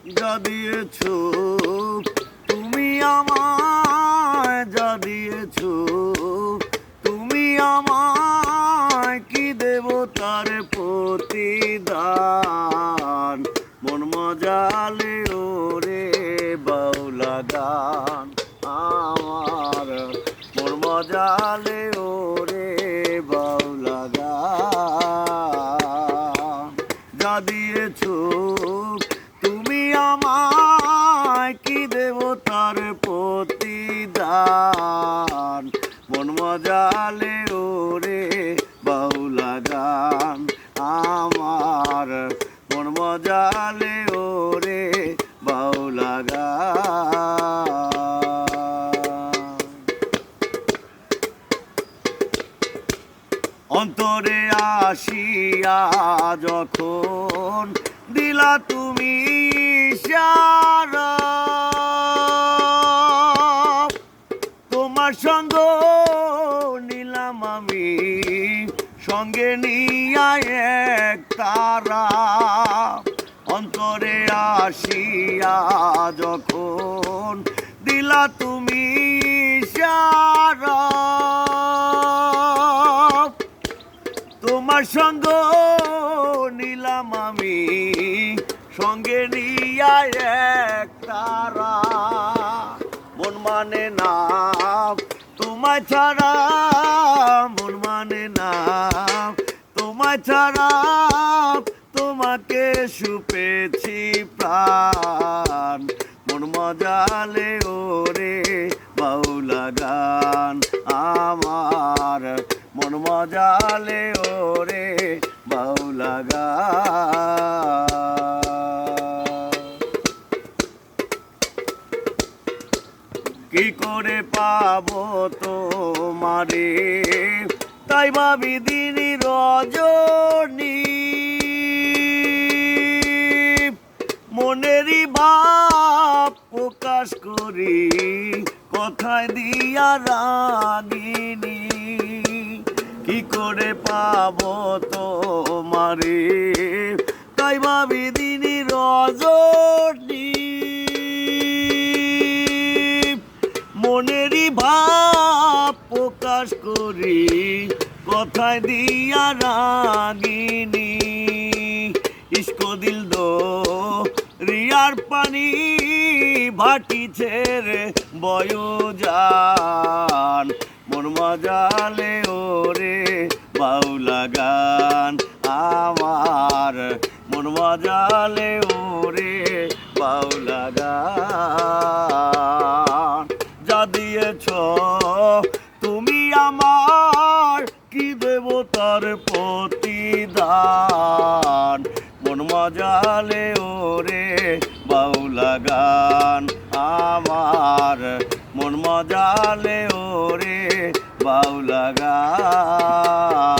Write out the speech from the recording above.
যা দিয়েছো তুমি আমায়, যা দিয়েছো তুমি আমায়, কি দেব তার প্রতিদান। মন মজালে ওরে বাউলা গান আমার, মন মজালে ওরে বাউলা গান। যা দিয়েছো তুমি আমায়, কি দেব তার প্রতিদান। মন মজালে ওরে বাউলা গান আমার, মন মজালে ওরে বাউলা গান। অন্তরে আসিয়া যখন দিলা তুমি ইশারা, তোমার সঙ্গ নিলাম আমি, সঙ্গে নিয়া এক তারা। অন্তরে আসিয়া যখন দিলা তুমি ইশারা, তোমার সঙ্গ নিলাম আমি, সঙ্গে নিয়া এক তারা। মন মানে না তোমায় ছাড়া, মন মানে না তোমায় ছাড়া, তোমাকে সুপেছি প্রাণ। মন মজালে ওরে বাউলা গান আমার, মন মজালে ওরে বাউলা গান। কি করে পাবো তোমারে, তাই ভাবি দিন রজনী, মনেরই ভাব প্রকাশ করি কথায় দিয়া রাগিনী। কি করে পাবো তোমারে, তাই ভাবি দিন রজনী, মনেরই ভাব প্রকাশ করি কথায় দিয়া রাগিনী। ইস্কো দিল দো রিয়ার পানি ভাটি ছেড়ে বয়োজান। মন মজালে ওরে বাউলা গান আমার, মন মজালে ওরে বাউলা গান। যা দিয়েছ তুমি আমার, কি দেব তার প্রতিদান। মন মজালে ওরে বাউলা গান আমার, মন মজালে ওরে বাউলা গান।